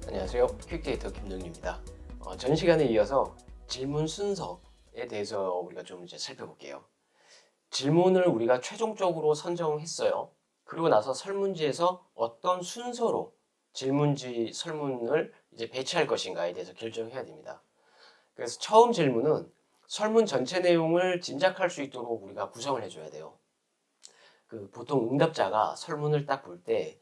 안녕하세요. 퀵데이터 김동윤입니다. 전 시간에 이어서 질문 순서에 대해서 우리가 좀 이제 살펴볼게요. 질문을 우리가 최종적으로 선정했어요. 그리고 나서 설문지에서 어떤 순서로 질문지 설문을 이제 배치할 것인가에 대해서 결정해야 됩니다. 그래서 처음 질문은 설문 전체 내용을 짐작할 수 있도록 우리가 구성을 해줘야 돼요. 보통 응답자가 설문을 딱 볼 때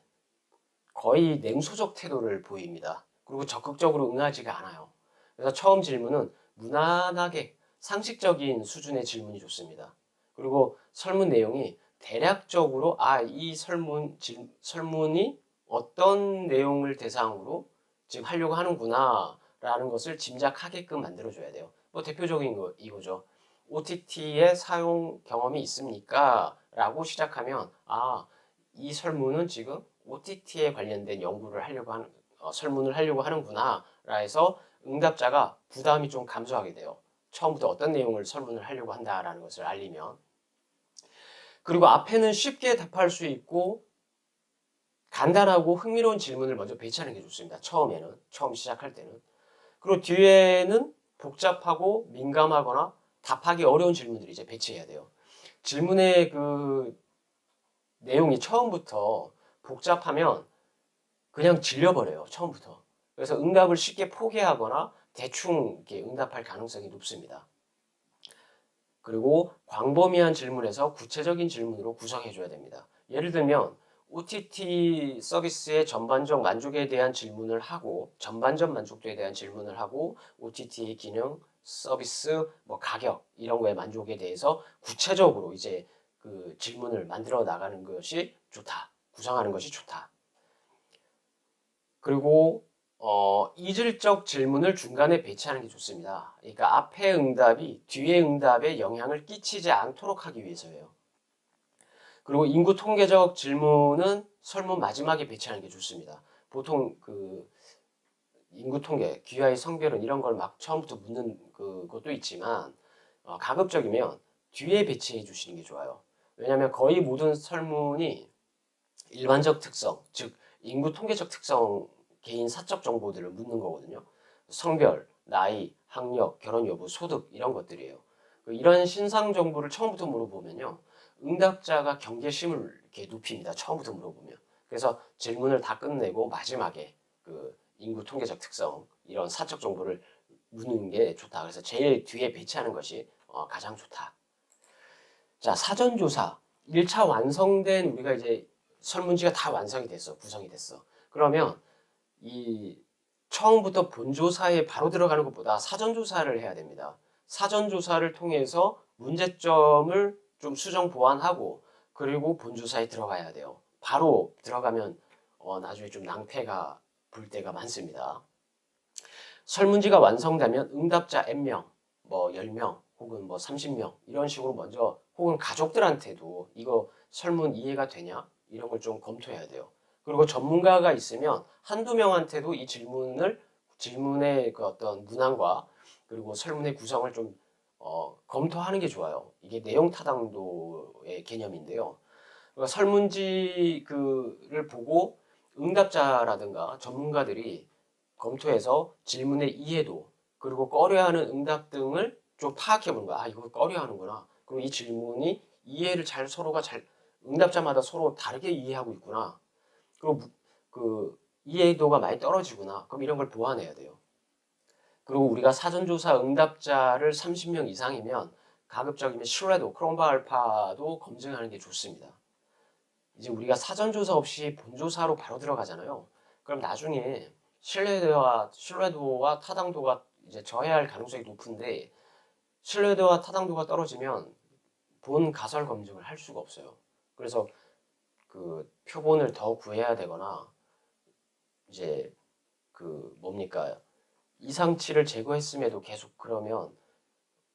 거의 냉소적 태도를 보입니다. 그리고 적극적으로 응하지가 않아요. 그래서 처음 질문은 무난하게 상식적인 수준의 질문이 좋습니다. 그리고 설문 내용이 대략적으로 이 설문이 어떤 내용을 대상으로 지금 하려고 하는구나 라는 것을 짐작하게끔 만들어줘야 돼요. 뭐 대표적인 거 이거죠. OTT의 사용 경험이 있습니까? 라고 시작하면 이 설문은 지금 OTT에 관련된 연구를 하려고 하는 설문을 하려고 하는구나 라 해서 응답자가 부담이 좀 감소하게 돼요. 처음부터 어떤 내용을 설문을 하려고 한다라는 것을 알리면. 그리고 앞에는 쉽게 답할 수 있고 간단하고 흥미로운 질문을 먼저 배치하는 게 좋습니다. 처음 시작할 때는. 그리고 뒤에는 복잡하고 민감하거나 답하기 어려운 질문들을 이제 배치해야 돼요. 질문의 내용이 처음부터 복잡하면 그냥 질려버려요. 처음부터. 그래서 응답을 쉽게 포기하거나 대충 이렇게 응답할 가능성이 높습니다. 그리고 광범위한 질문에서 구체적인 질문으로 구성해줘야 됩니다. 예를 들면 OTT 서비스의 전반적 만족에 대한 질문을 하고 전반적 만족도에 대한 질문을 하고 OTT 기능, 서비스, 뭐 가격 이런 거에 만족에 대해서 구체적으로 이제 그 질문을 만들어 나가는 것이 좋다. 구성하는 것이 좋다. 그리고 이질적 질문을 중간에 배치하는 게 좋습니다. 그러니까 앞에 응답이 뒤에 응답에 영향을 끼치지 않도록 하기 위해서예요. 그리고 인구 통계적 질문은 설문 마지막에 배치하는 게 좋습니다. 보통 인구 통계, 귀하의 성별은 이런 걸 막 처음부터 묻는 것도 있지만 가급적이면 뒤에 배치해 주시는 게 좋아요. 왜냐하면 거의 모든 설문이 일반적 특성, 즉 인구 통계적 특성, 개인 사적 정보들을 묻는 거거든요. 성별, 나이, 학력, 결혼 여부, 소득 이런 것들이에요. 이런 신상 정보를 처음부터 물어보면요, 응답자가 경계심을 이렇게 높입니다. 처음부터 물어보면. 그래서 질문을 다 끝내고 마지막에 인구 통계적 특성 이런 사적 정보를 묻는 게 좋다. 그래서 제일 뒤에 배치하는 것이 가장 좋다. 자, 사전조사. 1차 완성된 우리가 이제 설문지가 다 완성이 됐어. 구성이 됐어. 그러면 이 처음부터 본조사에 바로 들어가는 것보다 사전조사를 해야 됩니다. 사전조사를 통해서 문제점을 좀 수정 보완하고 그리고 본조사에 들어가야 돼요. 바로 들어가면 나중에 좀 낭패가 불 때가 많습니다. 설문지가 완성되면 응답자 N명, 뭐 10명 혹은 뭐 30명 이런 식으로 먼저 혹은 가족들한테도 이거 설문 이해가 되냐? 이런 걸 좀 검토해야 돼요. 그리고 전문가가 있으면 한두 명한테도 이 질문의 그 어떤 문항과 그리고 설문의 구성을 좀 검토하는 게 좋아요. 이게 내용 타당도의 개념인데요. 그러니까 설문지를 보고 응답자라든가 전문가들이 검토해서 질문의 이해도 그리고 꺼려하는 응답 등을 좀 파악해 보는 거야. 이거 꺼려하는구나. 그럼 이 질문이 이해를 서로가 응답자마다 서로 다르게 이해하고 있구나. 그리고 이해도가 많이 떨어지구나. 그럼 이런 걸 보완해야 돼요. 그리고 우리가 사전조사 응답자를 30명 이상이면 가급적이면 신뢰도, 크롬바 알파도 검증하는 게 좋습니다. 이제 우리가 사전조사 없이 본조사로 바로 들어가잖아요. 그럼 나중에 신뢰도와 타당도가 이제 저해할 가능성이 높은데 신뢰도와 타당도가 떨어지면 본 가설 검증을 할 수가 없어요. 그래서 표본을 더 구해야 되거나 이제 뭡니까 이상치를 제거했음에도 계속 그러면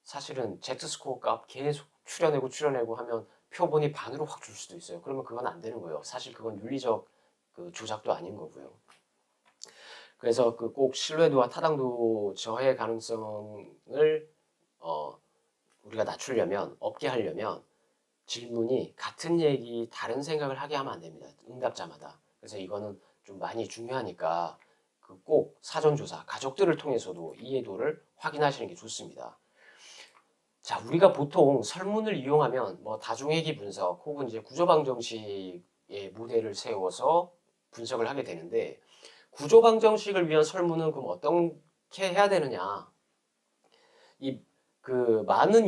사실은 Z스코어 값 계속 추려내고 하면 표본이 반으로 확 줄 수도 있어요. 그러면 그건 안 되는 거예요. 사실 그건 윤리적 조작도 아닌 거고요. 그래서 꼭 신뢰도와 타당도 저해 가능성을 우리가 낮추려면 없게 하려면 질문이 같은 다른 생각을 하게 하면 안 됩니다. 응답자마다. 그래서 이거는 좀 많이 중요하니까 그 꼭 사전조사, 가족들을 통해서도 이해도를 확인하시는 게 좋습니다. 자, 우리가 보통 설문을 이용하면 뭐 다중회귀 분석 혹은 이제 구조방정식의 모델을 세워서 분석을 하게 되는데, 구조방정식을 위한 설문은 그럼 어떻게 해야 되느냐? 이 그 많은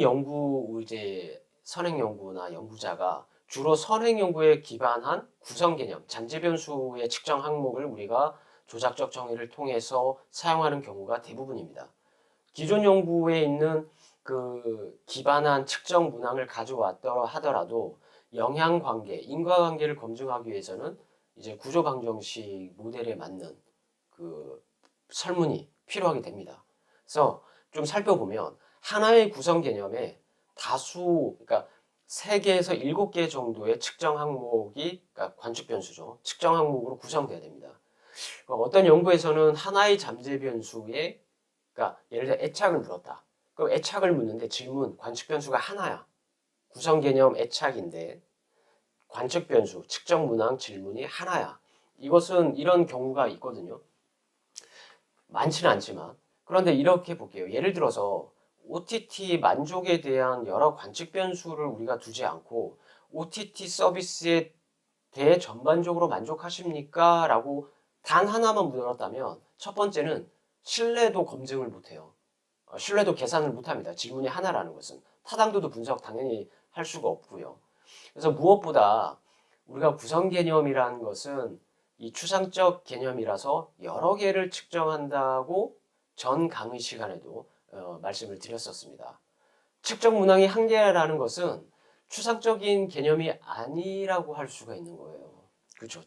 이제 선행 연구나 연구자가 주로 선행 연구에 기반한 구성 개념, 잠재 변수의 측정 항목을 우리가 조작적 정의를 통해서 사용하는 경우가 대부분입니다. 기존 연구에 있는 그 기반한 측정 문항을 가져왔더라 하더라도 영향 관계, 인과관계를 검증하기 위해서는 이제 구조 방정식 모델에 맞는 그 설문이 필요하게 됩니다. 그래서 좀 살펴보면 하나의 구성 개념에 그러니까 3개에서 7개 정도의 측정 항목이, 그러니까 관측 변수죠. 측정 항목으로 구성돼야 됩니다. 그러니까 어떤 연구에서는 하나의 잠재 변수에, 그러니까 예를 들어 애착을 물었다. 그럼 애착을 묻는데 질문, 관측 변수가 하나야. 구성 개념 애착인데 관측 변수, 측정 문항 질문이 하나야. 이런 경우가 있거든요. 많지는 않지만. 그런데 이렇게 볼게요. 예를 들어서 OTT 만족에 대한 여러 관측 변수를 우리가 두지 않고 OTT 서비스에 대해 전반적으로 만족하십니까? 라고 단 하나만 물었다면 첫 번째는 신뢰도 검증을 못해요. 신뢰도 계산을 못합니다. 질문이 하나라는 것은. 타당도도 분석 당연히 할 수가 없고요. 그래서 무엇보다 우리가 구성 개념이라는 것은 이 추상적 개념이라서 여러 개를 측정한다고 전 강의 시간에도 말씀을 드렸었습니다. 측정 문항이 한 개라는 것은 추상적인 개념이 아니라고 할 수가 있는 거예요. 그렇죠.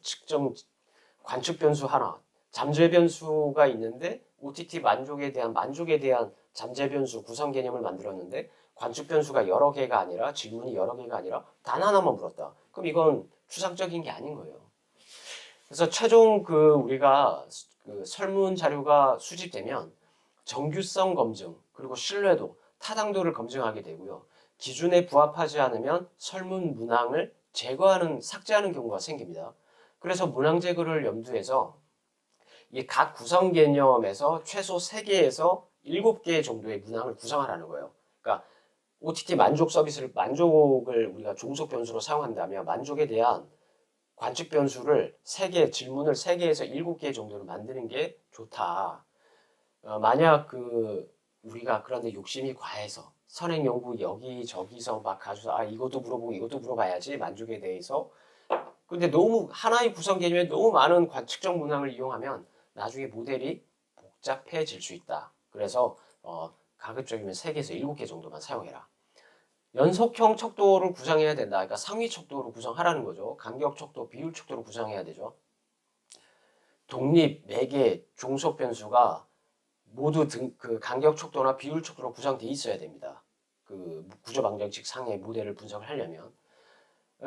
관측 변수 하나, 잠재 변수가 있는데 OTT 만족에 대한 잠재 변수 구성 개념을 만들었는데 관측 변수가 여러 개가 아니라 질문이 여러 개가 아니라 단 하나만 물었다. 그럼 이건 추상적인 게 아닌 거예요. 그래서 최종 우리가 설문 자료가 수집되면 정규성 검증, 그리고 신뢰도, 타당도를 검증하게 되고요. 기준에 부합하지 않으면 설문 문항을 삭제하는 경우가 생깁니다. 그래서 문항 제거를 염두해서 이 각 구성 개념에서 최소 3개에서 7개 정도의 문항을 구성하라는 거예요. 그러니까 OTT 만족을 우리가 종속 변수로 사용한다면 만족에 대한 관측 변수를 3개, 질문을 3개에서 7개 정도로 만드는 게 좋다. 만약 우리가 그런데 욕심이 과해서 선행 연구 여기저기서 막 가져서 이것도 물어보고 이것도 물어봐야지 만족에 대해서. 근데 너무 하나의 구성 개념에 너무 많은 측정 문항을 이용하면 나중에 모델이 복잡해질 수 있다. 그래서 가급적이면 3개에서 7개 정도만 사용해라. 연속형 척도를 구성해야 된다. 그러니까 상위 척도로 구성하라는 거죠. 간격 척도, 비율 척도로 구성해야 되죠. 독립, 매개, 종속 변수가 모두 간격 척도나 비율 척도로 구성되어 있어야 됩니다. 구조 방정식 상의 모델을 분석을 하려면.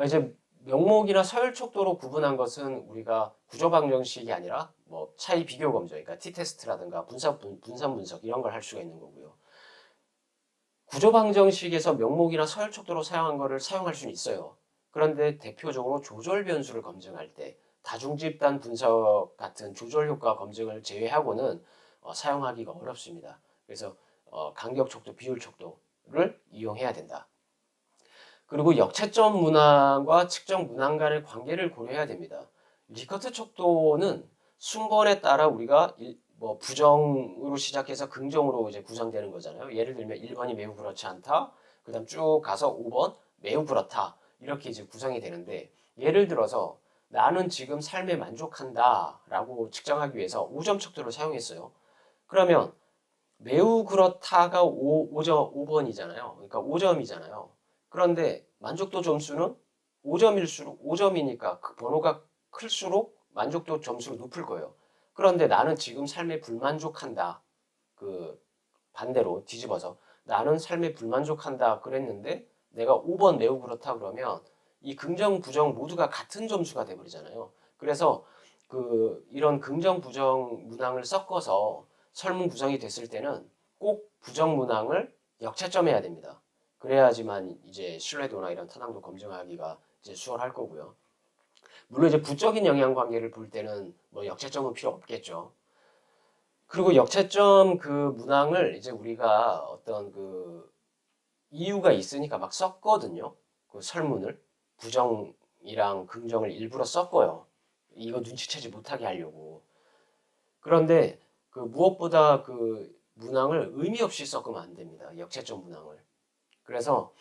이제 명목이나 서열 척도로 구분한 것은 우리가 구조 방정식이 아니라 뭐 차이 비교 검정, 그러니까 t-테스트라든가 분산 분석 이런 걸 할 수가 있는 거고요. 구조 방정식에서 명목이나 서열 척도로 사용한 거를 사용할 수는 있어요. 그런데 대표적으로 조절 변수를 검증할 때 다중 집단 분석 같은 조절 효과 검증을 제외하고는 사용하기가 어렵습니다. 그래서 간격 척도, 비율 척도를 이용해야 된다. 그리고 역채점 문항과 측정 문항 간의 관계를 고려해야 됩니다. 리커트 척도는 순번에 따라 우리가 부정으로 시작해서 긍정으로 이제 구성되는 거잖아요. 예를 들면 1번이 매우 그렇지 않다. 그 다음 쭉 가서 5번 매우 그렇다. 이렇게 이제 구성이 되는데, 예를 들어서 나는 지금 삶에 만족한다 라고 측정하기 위해서 5점 척도를 사용했어요. 그러면 매우 그렇다가 5번이잖아요. 그러니까 5점이잖아요. 그런데 만족도 점수는 5점이니까 그 번호가 클수록 만족도 점수가 높을 거예요. 그런데 나는 지금 삶에 불만족한다. 반대로 뒤집어서 나는 삶에 불만족한다 그랬는데 내가 5번 매우 그렇다 그러면 이 긍정 부정 모두가 같은 점수가 돼 버리잖아요. 그래서 이런 긍정 부정 문항을 섞어서 설문 구성이 됐을 때는 꼭 부정 문항을 역채점해야 됩니다. 그래야지만 이제 신뢰도나 이런 타당도 검증하기가 이제 수월할 거고요. 물론 이제 부적인 영향 관계를 볼 때는 뭐 역채점은 필요 없겠죠. 그리고 역채점 그 문항을 이제 우리가 어떤 그 이유가 있으니까 막 썼거든요. 그 설문을 부정이랑 긍정을 일부러 썼고요. 이거 눈치채지 못하게 하려고. 그런데 그 무엇보다 그 문항을 의미 없이 섞으면 안 됩니다. 역채점 문항을. 그래서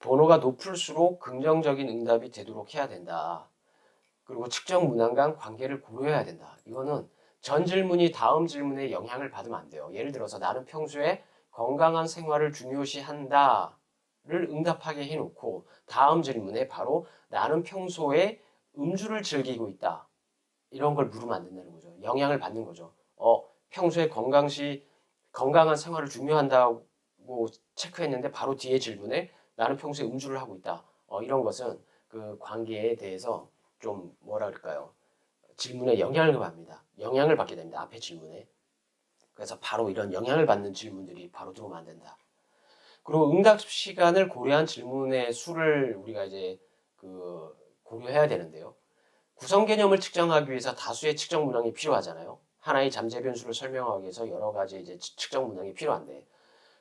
번호가 높을수록 긍정적인 응답이 되도록 해야 된다. 그리고 측정 문항 간 관계를 고려해야 된다. 이거는 전 질문이 다음 질문에 영향을 받으면 안 돼요. 예를 들어서 나는 평소에 건강한 생활을 중요시한다를 응답하게 해놓고 다음 질문에 바로 나는 평소에 음주를 즐기고 있다. 이런 걸 물으면 안 된다는 거죠. 영향을 받는 거죠. 평소에 건강한 생활을 중요한다고 체크했는데 바로 뒤에 질문에 나는 평소에 음주를 하고 있다. 이런 것은 그 관계에 대해서 좀 뭐라 그럴까요? 질문에 영향을 받습니다. 영향을 받게 됩니다. 앞에 질문에. 그래서 바로 이런 영향을 받는 질문들이 바로 들어오면 안 된다. 그리고 응답 시간을 고려한 질문의 수를 우리가 이제 그 고려해야 되는데요. 구성 개념을 측정하기 위해서 다수의 측정 문항이 필요하잖아요. 하나의 잠재 변수를 설명하기 위해서 여러 가지 이제 측정 문항이 필요한데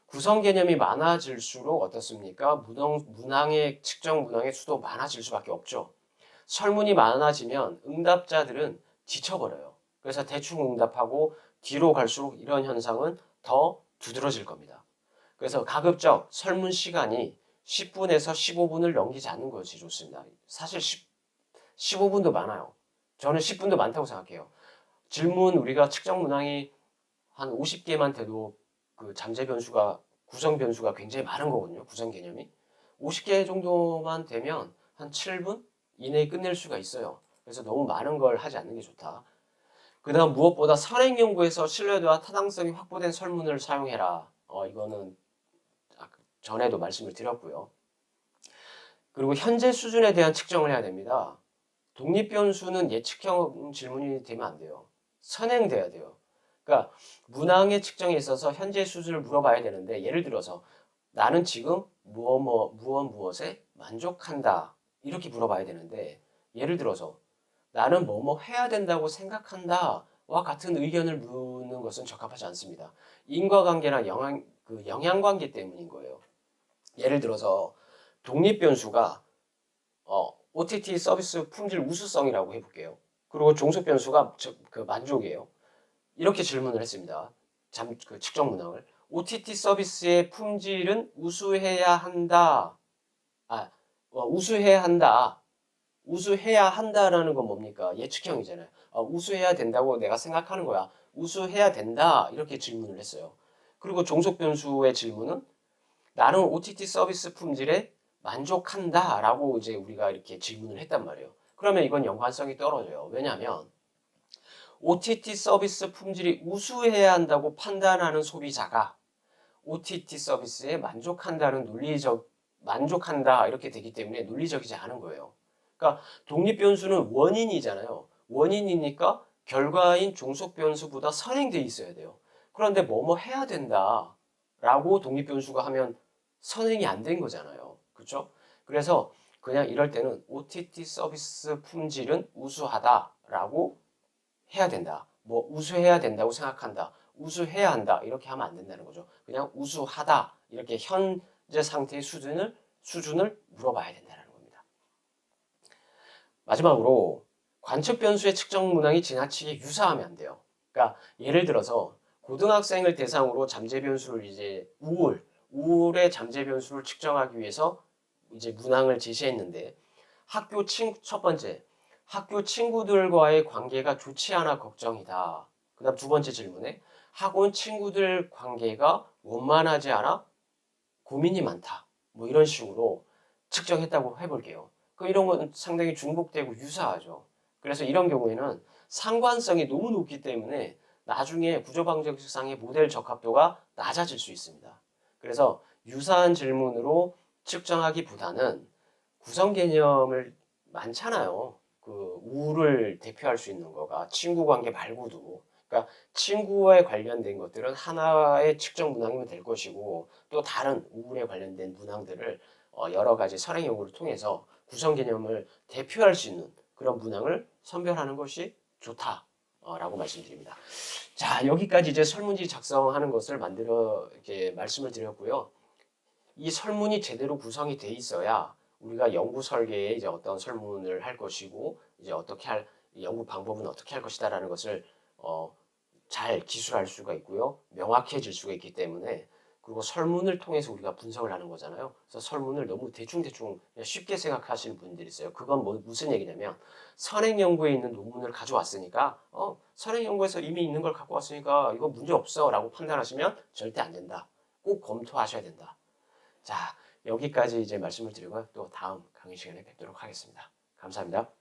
구성 개념이 많아질수록 어떻습니까? 문항의 측정 문항의 수도 많아질 수밖에 없죠. 설문이 많아지면 응답자들은 지쳐버려요. 그래서 대충 응답하고 뒤로 갈수록 이런 현상은 더 두드러질 겁니다. 그래서 가급적 설문 시간이 10분에서 15분을 넘기지 않는 것이 좋습니다. 사실 15분도 많아요. 저는 10분도 많다고 생각해요. 질문 우리가 측정 문항이 한 50개만 돼도 그 잠재 변수가 구성 변수가 굉장히 많은 거거든요. 구성 개념이. 50개 정도만 되면 한 7분 이내에 끝낼 수가 있어요. 그래서 너무 많은 걸 하지 않는 게 좋다. 그 다음 무엇보다 선행 연구에서 신뢰도와 타당성이 확보된 설문을 사용해라. 이거는 전에도 말씀을 드렸고요. 그리고 현재 수준에 대한 측정을 해야 됩니다. 독립 변수는 예측형 질문이 되면 안 돼요. 선행돼야 돼요. 그러니까 문항의 측정에 있어서 현재 수준을 물어봐야 되는데 예를 들어서 나는 지금 무엇에 만족한다 이렇게 물어봐야 되는데 예를 들어서 나는 뭐뭐 해야 된다고 생각한다와 같은 의견을 묻는 것은 적합하지 않습니다. 인과관계나 영향관계 때문인 거예요. 예를 들어서 독립 변수가 OTT 서비스 품질 우수성이라고 해볼게요. 그리고 종속 변수가 그 만족이에요. 이렇게 질문을 했습니다. 그 측정 문항을. OTT 서비스의 품질은 우수해야 한다. 우수해야 한다. 우수해야 한다라는 건 뭡니까? 예측형이잖아요. 우수해야 된다고 내가 생각하는 거야. 우수해야 된다. 이렇게 질문을 했어요. 그리고 종속 변수의 질문은 나는 OTT 서비스 품질에 만족한다라고 이제 우리가 이렇게 질문을 했단 말이에요. 그러면 이건 연관성이 떨어져요. 왜냐하면 OTT 서비스 품질이 우수해야 한다고 판단하는 소비자가 OTT 서비스에 만족한다 이렇게 되기 때문에 논리적이지 않은 거예요. 그러니까 독립 변수는 원인이잖아요. 원인이니까 결과인 종속 변수보다 선행돼 있어야 돼요. 그런데 뭐뭐 해야 된다라고 독립 변수가 하면 선행이 안 된 거잖아요. 그렇죠? 그래서 그냥 이럴 때는 OTT 서비스 품질은 우수하다라고 해야 된다. 뭐 우수해야 된다고 생각한다. 우수해야 한다. 이렇게 하면 안 된다는 거죠. 그냥 우수하다. 이렇게 현재 상태의 수준을 물어봐야 된다는 겁니다. 마지막으로 관측 변수의 측정 문항이 지나치게 유사하면 안 돼요. 그러니까 예를 들어서 고등학생을 대상으로 잠재 변수를 이제 우울의 잠재 변수를 측정하기 위해서 이제 문항을 제시했는데 첫 번째 학교 친구들과의 관계가 좋지 않아 걱정이다. 그 다음 두 번째 질문에 학원 친구들 관계가 원만하지 않아 고민이 많다. 뭐 이런 식으로 측정했다고 해볼게요. 이런 건 상당히 중복되고 유사하죠. 그래서 이런 경우에는 상관성이 너무 높기 때문에 나중에 구조방정식상의 모델 적합도가 낮아질 수 있습니다. 그래서 유사한 질문으로 측정하기보다는 구성 개념을 많잖아요. 그 우를 대표할 수 있는 거가 친구 관계 말고도 그러니까 친구에 관련된 것들은 하나의 측정 문항이면 될 것이고 또 다른 우울에 관련된 문항들을 여러 가지 선행 연구를 통해서 구성 개념을 대표할 수 있는 그런 문항을 선별하는 것이 좋다. 라고 말씀드립니다. 자, 여기까지 이제 설문지 작성하는 것을 이렇게 말씀을 드렸고요. 이 설문이 제대로 구성이 돼 있어야 우리가 연구 설계에 이제 어떤 설문을 할 것이고, 이제 연구 방법은 어떻게 할 것이다라는 것을 잘 기술할 수가 있고요. 명확해질 수가 있기 때문에, 그리고 설문을 통해서 우리가 분석을 하는 거잖아요. 그래서 설문을 너무 대충 쉽게 생각하시는 분들이 있어요. 그건 무슨 얘기냐면, 선행 연구에 있는 논문을 가져왔으니까, 선행 연구에서 이미 있는 걸 갖고 왔으니까 이거 문제 없어 라고 판단하시면 절대 안 된다. 꼭 검토하셔야 된다. 자, 여기까지 이제 말씀을 드리고요. 또 다음 강의 시간에 뵙도록 하겠습니다. 감사합니다.